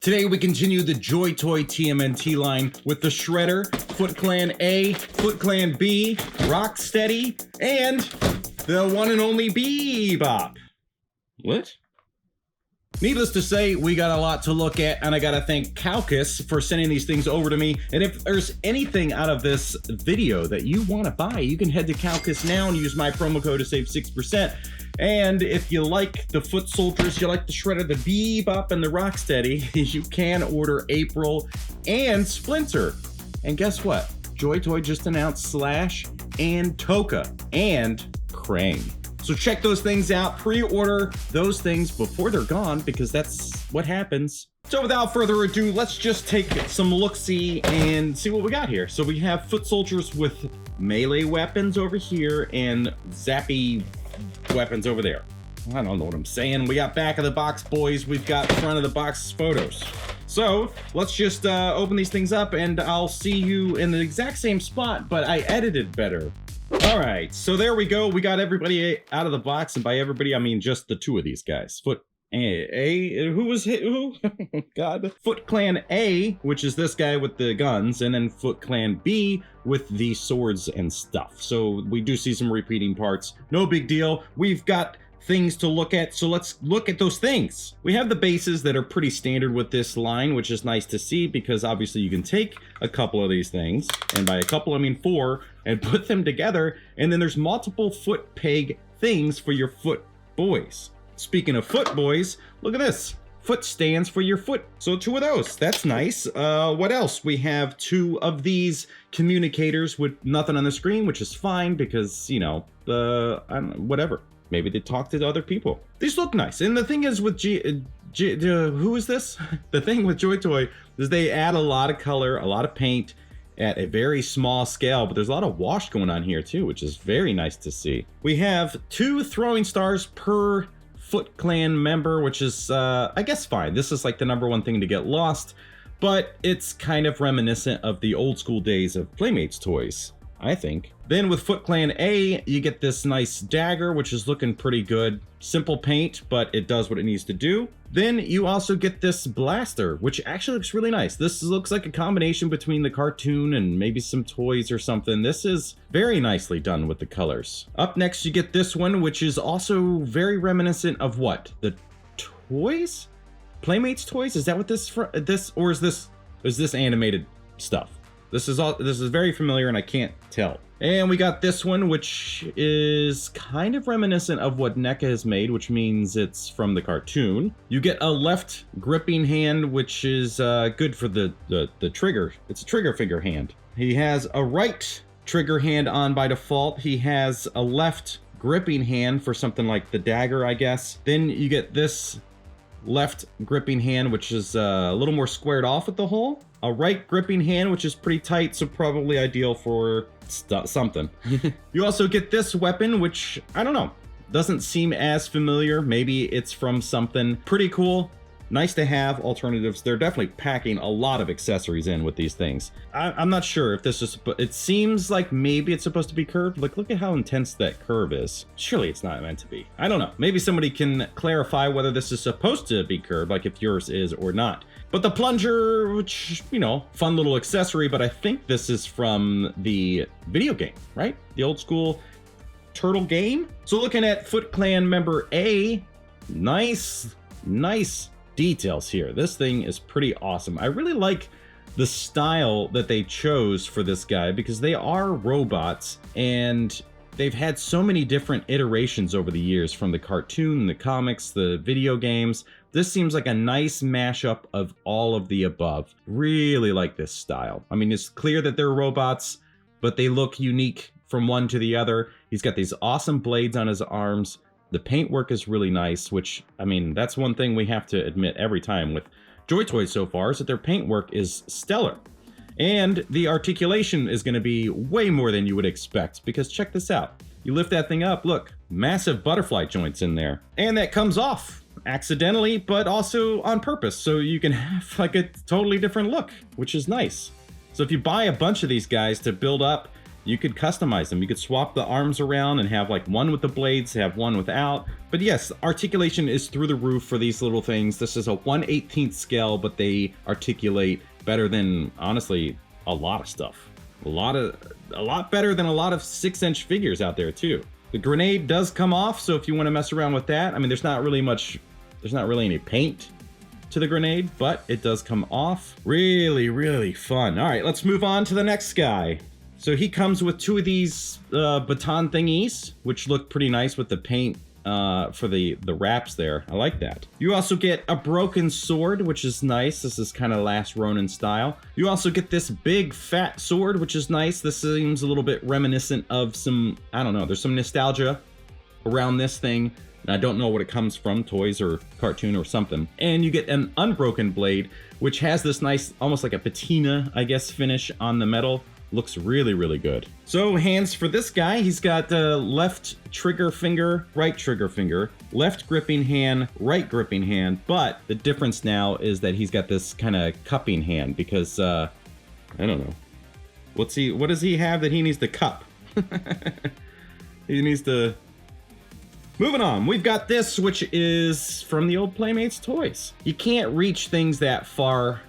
Today we continue the JoyToy TMNT line with the Shredder, Foot Clan A, Foot Clan B, Rocksteady, and the one and only Bebop. What? Needless to say, we got a lot to look at, and I gotta thank KOWKIS for sending these things over to me. And if there's anything out of this video that you want to buy, you can head to KOWKIS now and use my promo code to save 6%. And if you like the Foot Soldiers, you like the Shredder, the Bebop, and the Rocksteady, you can order April and Splinter. And guess what? JoyToy just announced Slash and Toka and Krang. So check those things out, pre-order those things before they're gone, because that's what happens. So without further ado, let's just take some look-see and see what we got here. So we have Foot Soldiers with melee weapons over here and zappy weapons over there. I don't know what I'm saying. We got back of the box boys, we've got front of the box photos. So let's just open these things up and I'll see you in the exact same spot, but I edited better. All right, so there we go. We got everybody out of the box, and by everybody, I mean just the two of these guys. Foot who was hit? Who? God. Foot Clan A, which is this guy with the guns, and then Foot Clan B with the swords and stuff. So we do see some repeating parts. No big deal. We've got things to look at, so let's look at those things. We have the bases that are pretty standard with this line, which is nice to see, because obviously you can take a couple of these things, and by a couple I mean 4, and put them together, and then there's multiple foot peg things for your foot boys. Speaking of foot boys, look at this. Foot stands for your foot. So 2 of those, that's nice. What else? We have 2 of these communicators with nothing on the screen, which is fine because, you know, I don't know, whatever. Maybe they talk to other people. These look nice. And the thing is with who is this? The thing with JoyToy is they add a lot of color, a lot of paint at a very small scale, but there's a lot of wash going on here too, which is very nice to see. We have 2 throwing stars per Foot Clan member, which is, I guess, fine. This is like the #1 thing to get lost, but it's kind of reminiscent of the old school days of Playmates toys, I think. Then with Foot Clan A, you get this nice dagger, which is looking pretty good. Simple paint, but it does what it needs to do. Then you also get this blaster, which actually looks really nice. This looks like a combination between the cartoon and maybe some toys or something. This is very nicely done with the colors. Up next, you get this one, which is also very reminiscent of what? The toys? Playmates toys? Is that what this or is this animated stuff? This is very familiar and I can't tell. And we got this one, which is kind of reminiscent of what NECA has made, which means it's from the cartoon. You get a left gripping hand, which is good for the trigger. It's a trigger finger hand. He has a right trigger hand on by default. He has a left gripping hand for something like the dagger, I guess. Then you get this left gripping hand, which is a little more squared off with the hole. A right gripping hand, which is pretty tight, so probably ideal for something. You also get this weapon, which, I don't know, doesn't seem as familiar. Maybe it's from something pretty cool. Nice to have alternatives. They're definitely packing a lot of accessories in with these things. I'm not sure if this is, it seems like maybe it's supposed to be curved. Like, look at how intense that curve is. Surely it's not meant to be. I don't know. Maybe somebody can clarify whether this is supposed to be curved, like if yours is or not. But the plunger, which, you know, fun little accessory, but I think this is from the video game, right? The old school turtle game. So looking at Foot Clan member A, nice details here. This thing is pretty awesome. I really like the style that they chose for this guy, because they are robots and they've had so many different iterations over the years, from the cartoon, the comics, the video games. This seems like a nice mashup of all of the above. Really like this style. I mean, it's clear that they're robots, but they look unique from one to the other. He's got these awesome blades on his arms. The paintwork is really nice, which, I mean, that's one thing we have to admit every time with JoyToy so far, is that their paintwork is stellar. And the articulation is going to be way more than you would expect, because check this out. You lift that thing up, look, massive butterfly joints in there. And that comes off accidentally, but also on purpose, so you can have like a totally different look, which is nice. So if you buy a bunch of these guys to build up you could customize them. You could swap the arms around and have like one with the blades, have one without. But yes, articulation is through the roof for these little things. This is a 1/18 scale, but they articulate better than, honestly, a lot of stuff. A lot better than a lot of 6-inch figures out there too. The grenade does come off, so if you want to mess around with that, I mean, there's not really any paint to the grenade, but it does come off. Really, really fun. All right, let's move on to the next guy. So he comes with 2 of these baton thingies, which look pretty nice with the paint for the wraps there. I like that. You also get a broken sword, which is nice. This is kind of Last Ronin style. You also get this big fat sword, which is nice. This seems a little bit reminiscent of some, I don't know, there's some nostalgia around this thing. And I don't know what it comes from, toys or cartoon or something. And you get an unbroken blade, which has this nice, almost like a patina, I guess, finish on the metal. Looks really, really good. So hands for this guy, he's got left trigger finger, right trigger finger, left gripping hand, right gripping hand. But the difference now is that he's got this kind of cupping hand because, I don't know. What does he have that he needs to cup? He needs to... Moving on, we've got this, which is from the old Playmates toys. You can't reach things that far,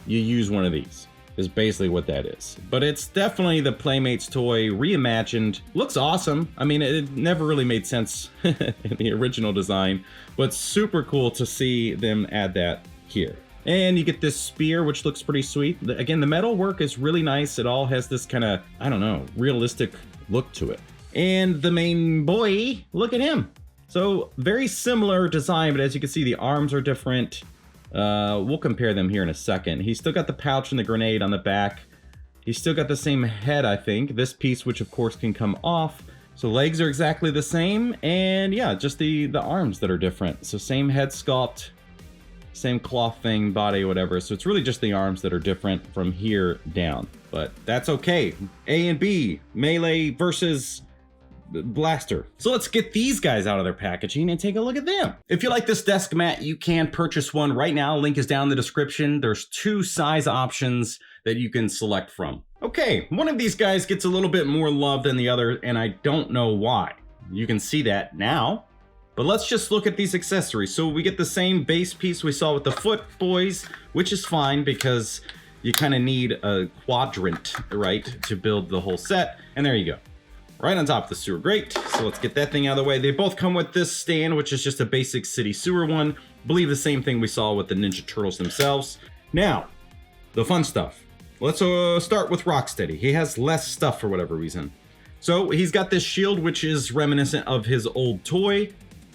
you use one of these. Is basically what that is. But it's definitely the Playmates toy reimagined. Looks awesome. I mean, it never really made sense in the original design, but super cool to see them add that here. And you get this spear, which looks pretty sweet. Again, the metal work is really nice. It all has this kind of, I don't know, realistic look to it. And the main boy, look at him. So very similar design, but as you can see, the arms are different. We'll compare them here in a second. He's still got the pouch and the grenade on the back. He's still got the same head, I think. This piece, which of course can come off. So legs are exactly the same. And yeah, just the arms that are different. So same head sculpt, same cloth thing, body, whatever. So it's really just the arms that are different from here down. But that's okay. A and B, melee versus blaster. So let's get these guys out of their packaging and take a look at them. If you like this desk mat, you can purchase one right now. Link is down in the description. There's 2 size options that you can select from. Okay, one of these guys gets a little bit more love than the other, and I don't know why. You can see that now. But let's just look at these accessories. So we get the same base piece we saw with the Foot Boys, which is fine because you kind of need a quadrant, right, to build the whole set. And there you go. Right on top of the sewer grate. So let's get that thing out of the way. They both come with this stand, which is just a basic city sewer one. I believe the same thing we saw with the Ninja Turtles themselves. Now, the fun stuff. Let's start with Rocksteady. He has less stuff for whatever reason. So he's got this shield, which is reminiscent of his old toy.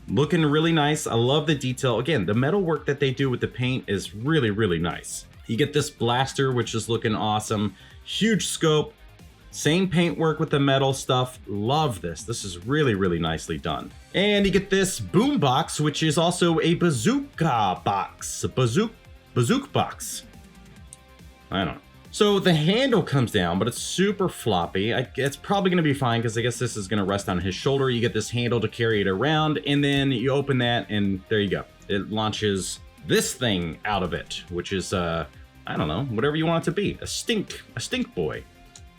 Looking really nice. I love the detail. Again, the metal work that they do with the paint is really, really nice. You get this blaster, which is looking awesome. Huge scope. Same paint work with the metal stuff. Love this. This is really, really nicely done. And you get this boom box, which is also a bazooka box. Bazooka box. I don't know. So the handle comes down, but it's super floppy. It's probably going to be fine because I guess this is going to rest on his shoulder. You get this handle to carry it around, and then you open that, and there you go. It launches this thing out of it, which is, I don't know, whatever you want it to be. A stink boy.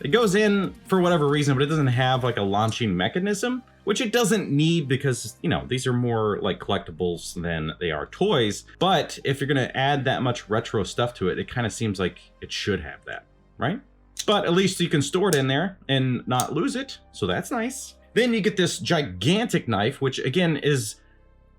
It goes in for whatever reason, but it doesn't have like a launching mechanism, which it doesn't need because, you know, these are more like collectibles than they are toys. But if you're going to add that much retro stuff to it, it kind of seems like it should have that, right? But at least you can store it in there and not lose it. So that's nice. Then you get this gigantic knife, which again is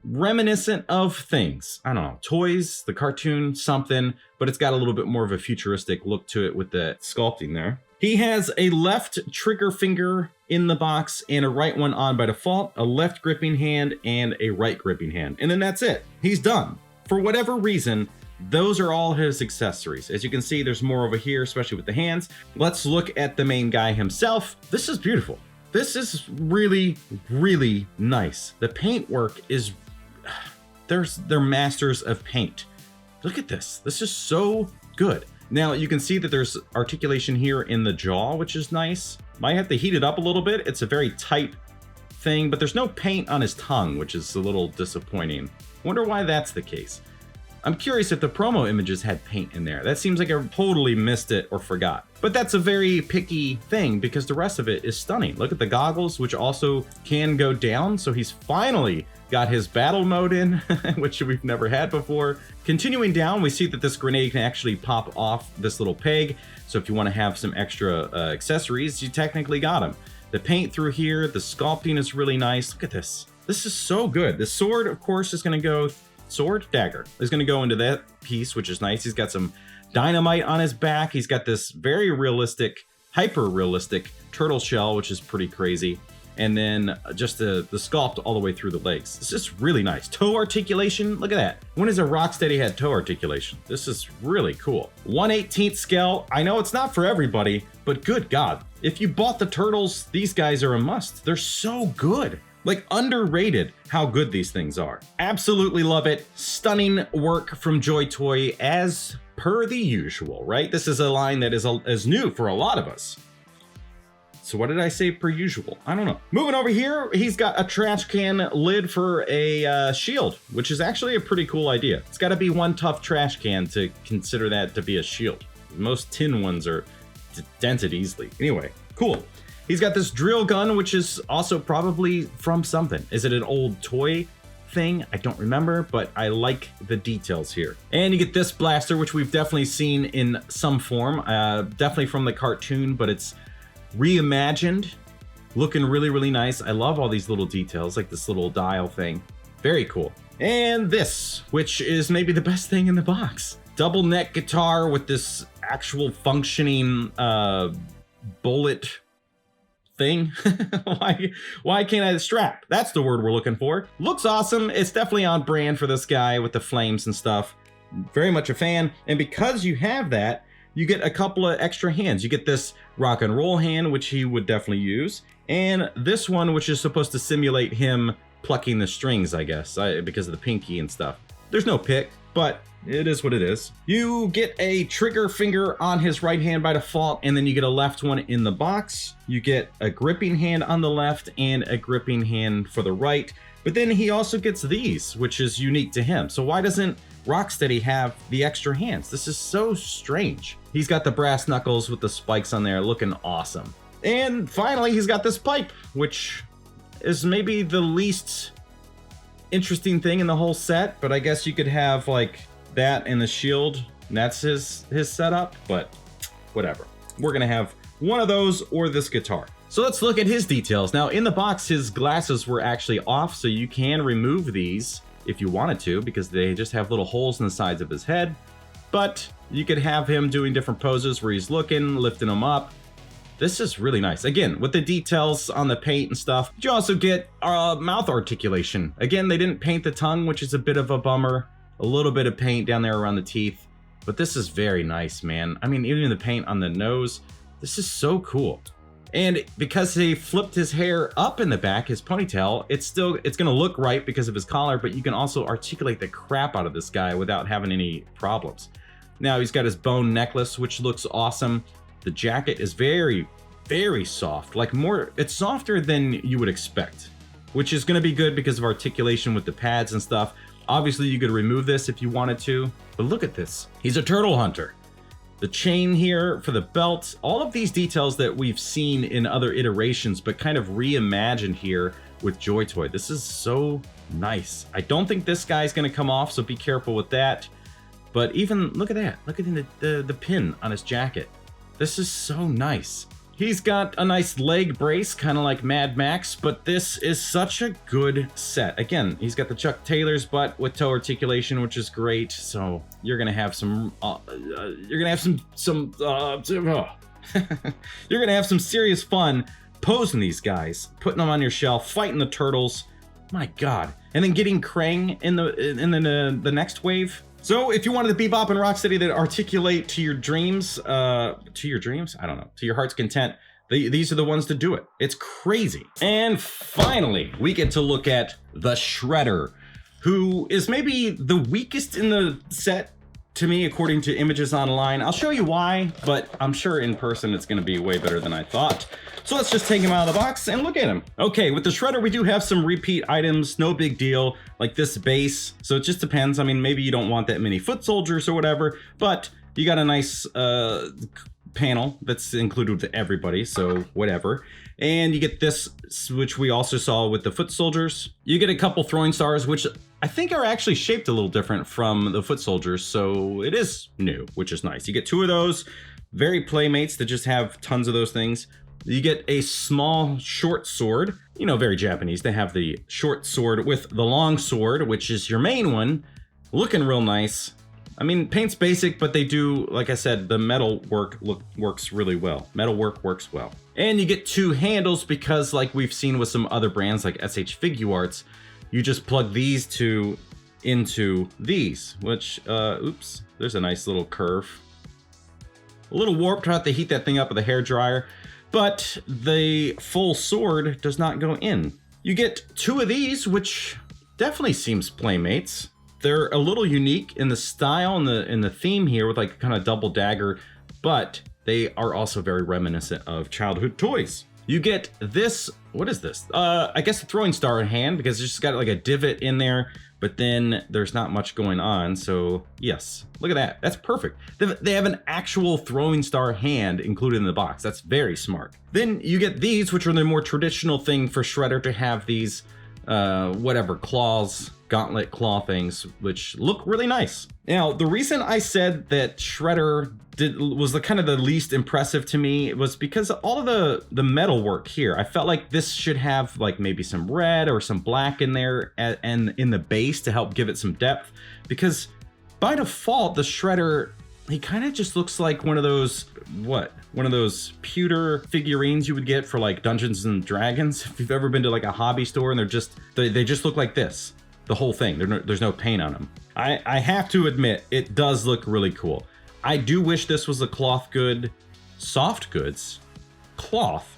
reminiscent of things. I don't know, toys, the cartoon, something, but it's got a little bit more of a futuristic look to it with the sculpting there. He has a left trigger finger in the box and a right one on by default, a left gripping hand and a right gripping hand. And then that's it. He's done. For whatever reason, those are all his accessories. As you can see, there's more over here, especially with the hands. Let's look at the main guy himself. This is beautiful. This is really, really nice. The paint work is, they're masters of paint. Look at this. This is so good. Now you can see that there's articulation here in the jaw, which is nice. Might have to heat it up a little bit. It's a very tight thing, but there's no paint on his tongue, which is a little disappointing. Wonder why that's the case. I'm curious if the promo images had paint in there. That seems like I totally missed it or forgot. But that's a very picky thing because the rest of it is stunning. Look at the goggles, which also can go down. So he's finally got his battle mode in, which we've never had before. Continuing down, we see that this grenade can actually pop off this little peg. So if you want to have some extra accessories, you technically got them. The paint through here, the sculpting is really nice. Look at this. This is so good. The sword, of course, is going to go, dagger, is going to go into that piece, which is nice. He's got some dynamite on his back. He's got this very realistic, hyper-realistic turtle shell, which is pretty crazy. And then just the sculpt all the way through the legs. This is really nice. Toe articulation, look at that. When has a Rocksteady had toe articulation? This is really cool. 1/18 scale. I know it's not for everybody, but good God. If you bought the turtles, these guys are a must. They're so good. Like, underrated how good these things are. Absolutely love it. Stunning work from JoyToy as per the usual, right? This is a line that is new for a lot of us. So what did I say per usual? I don't know. Moving over here, he's got a trash can lid for a shield, which is actually a pretty cool idea. It's got to be one tough trash can to consider that to be a shield. Most tin ones are dented easily. Anyway, cool. He's got this drill gun, which is also probably from something. Is it an old toy thing? I don't remember, but I like the details here. And you get this blaster, which we've definitely seen in some form, definitely from the cartoon, but it's reimagined, looking really, really nice. I love all these little details, like this little dial thing. Very cool. And this, which is maybe the best thing in the box. Double neck guitar with this actual functioning bullet thing. Why can't I strap? That's the word we're looking for. Looks awesome. It's definitely on brand for this guy with the flames and stuff. Very much a fan. And because you have that, you get a couple of extra hands. You get this rock and roll hand, which he would definitely use. And this one, which is supposed to simulate him plucking the strings, I guess, because of the pinky and stuff. There's no pick, but it is what it is. You get a trigger finger on his right hand by default, and then you get a left one in the box. You get a gripping hand on the left and a gripping hand for the right. But then he also gets these, which is unique to him. So why doesn't Rocksteady have the extra hands? This is so strange. He's got the brass knuckles with the spikes on there, looking awesome. And finally, he's got this pipe, which is maybe the least interesting thing in the whole set, but I guess you could have like that and the shield, and that's his setup, but whatever. We're gonna have one of those or this guitar. So let's look at his details. Now in the box, his glasses were actually off, so you can remove these if you wanted to, because they just have little holes in the sides of his head. But you could have him doing different poses where he's looking, lifting them up. This is really nice. Again, with the details on the paint and stuff. You also get mouth articulation. Again, they didn't paint the tongue, which is a bit of a bummer. A little bit of paint down there around the teeth. But this is very nice, man. I mean, even the paint on the nose. This is so cool. And because they flipped his hair up in the back, his ponytail, it's gonna look right because of his collar, but you can also articulate the crap out of this guy without having any problems. Now he's got his bone necklace, which looks awesome. The jacket is very, very soft, like it's softer than you would expect, which is gonna be good because of articulation with the pads and stuff. Obviously you could remove this if you wanted to, but look at this. He's a turtle hunter. The chain here for the belt, all of these details that we've seen in other iterations, but kind of reimagined here with JoyToy. This is so nice. I don't think this guy's gonna come off, so be careful with that. But even, look at that. Look at the pin on his jacket. This is so nice. He's got a nice leg brace, kind of like Mad Max, but this is such a good set. Again, he's got the Chuck Taylor's butt with toe articulation, which is great. So you're gonna have some, you're gonna have some serious fun posing these guys, putting them on your shelf, fighting the turtles. My God! And then getting Krang in the next wave. So if you wanted the Bebop and Rocksteady that articulate to your dreams, I don't know, to your heart's content, these are the ones to do it. It's crazy. And finally, we get to look at the Shredder, who is maybe the weakest in the set to me, according to images online. I'll show you why, but I'm sure in person it's gonna be way better than I thought. So let's just take him out of the box and look at him. Okay, with the Shredder, we do have some repeat items, no big deal, like this base. So it just depends. I mean, maybe you don't want that many foot soldiers or whatever, but you got a nice panel that's included with everybody, so whatever. And you get this, which we also saw with the foot soldiers. You get a couple throwing stars, which I think are actually shaped a little different from the foot soldiers, so it is new, which is nice. You get 2 of those, very Playmates that just have tons of those things. You get a small short sword, you know, very Japanese. They have the short sword with the long sword, which is your main one, looking real nice. I mean, paint's basic, but they do, like I said, the metal work works really well. Metal work works well. And you get 2 handles because, like we've seen with some other brands like SH Figuarts, you just plug these 2 into these, which, oops, there's a nice little curve. A little warped, I have to heat that thing up with a hairdryer, but the full sword does not go in. You get 2 of these, which definitely seems Playmates. They're a little unique in the style and the theme here with like kind of double dagger, but they are also very reminiscent of childhood toys. You get this, what is this? I guess a throwing star in hand because it's just got like a divot in there, but then there's not much going on. So yes, look at that. That's perfect. They have an actual throwing star hand included in the box. That's very smart. Then you get these, which are the more traditional thing for Shredder to have these, whatever, claws, gauntlet claw things, which look really nice. Now, the reason I said that Shredder was the kind of the least impressive to me was because all of the metal work here. I felt like this should have like maybe some red or some black in there and in the base to help give it some depth, because by default, the Shredder, he kind of just looks like one of those, one of those pewter figurines you would get for like Dungeons and Dragons. If you've ever been to like a hobby store and they just look like this. The whole thing, there's no paint on them. I have to admit, it does look really cool. I do wish this was a cloth good, soft goods, cloth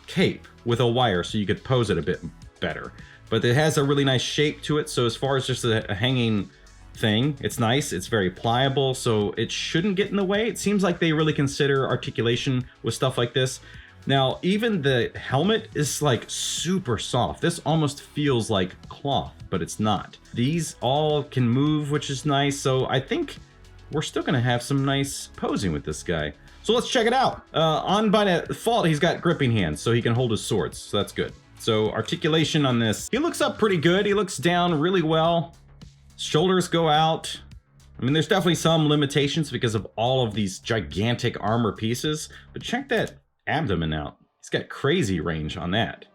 cape with a wire so you could pose it a bit better. But it has a really nice shape to it, so as far as just a hanging thing, it's nice, it's very pliable, so it shouldn't get in the way. It seems like they really consider articulation with stuff like this. Now, even the helmet is like super soft. This almost feels like cloth, but it's not. These all can move, which is nice. So I think we're still gonna have some nice posing with this guy. So let's check it out. On by default, he's got gripping hands, so he can hold his swords, so that's good. So articulation on this, he looks up pretty good. He looks down really well. Shoulders go out. I mean, there's definitely some limitations because of all of these gigantic armor pieces, but check that abdomen out. He's got crazy range on that.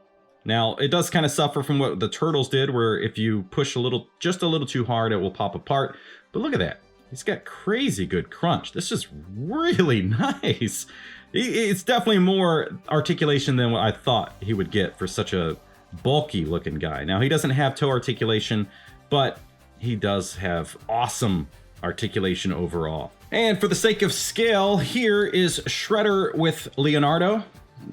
Now, it does kind of suffer from what the turtles did, where if you push just a little too hard, it will pop apart. But look at that. He's got crazy good crunch. This is really nice. It's definitely more articulation than what I thought he would get for such a bulky looking guy. Now, he doesn't have toe articulation, but he does have awesome articulation overall. And for the sake of scale, here is Shredder with Leonardo.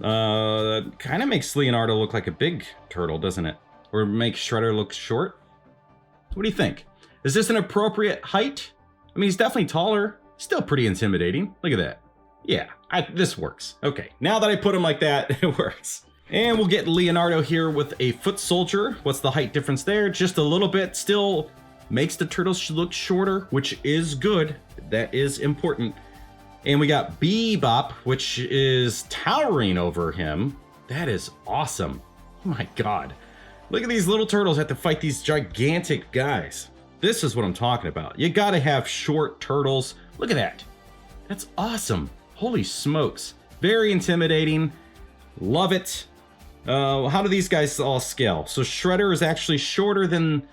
Kind of makes Leonardo look like a big turtle, doesn't it? Or makes Shredder look short? What do you think? Is this an appropriate height? I mean, he's definitely taller. Still pretty intimidating. Look at that. Yeah, this works. Okay, now that I put him like that, it works. And we'll get Leonardo here with a foot soldier. What's the height difference there? Just a little bit. Still makes the turtles look shorter, which is good. That is important. And we got Bebop, which is towering over him. That is awesome. Oh my God. Look at these little turtles have to fight these gigantic guys. This is what I'm talking about. You gotta have short turtles. Look at that. That's awesome. Holy smokes. Very intimidating. Love it. How do these guys all scale? So Shredder is actually shorter than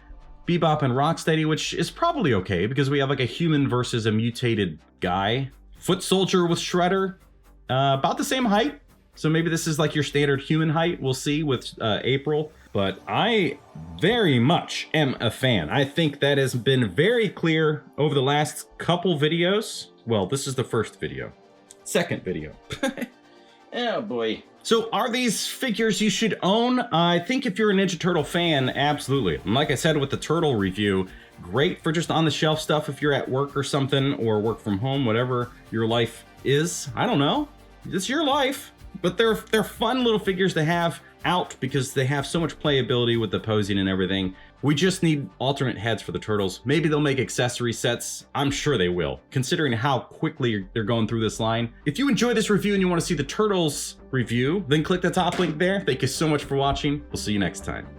Bebop and Rocksteady, which is probably okay because we have like a human versus a mutated guy. Foot Soldier with Shredder, about the same height. So maybe this is like your standard human height. We'll see with April. But I very much am a fan. I think that has been very clear over the last couple videos. Well, this is the first video. Second video. Oh boy. So are these figures you should own? I think if you're a Ninja Turtle fan, absolutely. And like I said with the turtle review, Great for just on the shelf stuff if you're at work or something, or work from home, whatever your life is. I don't know. It's your life. But they're fun little figures to have out because they have so much playability with the posing and everything. We just need alternate heads for the turtles. Maybe they'll make accessory sets. I'm sure they will, considering how quickly they're going through this line. If you enjoyed this review and you want to see the turtles review, then click the top link there. Thank you so much for watching. We'll see you next time.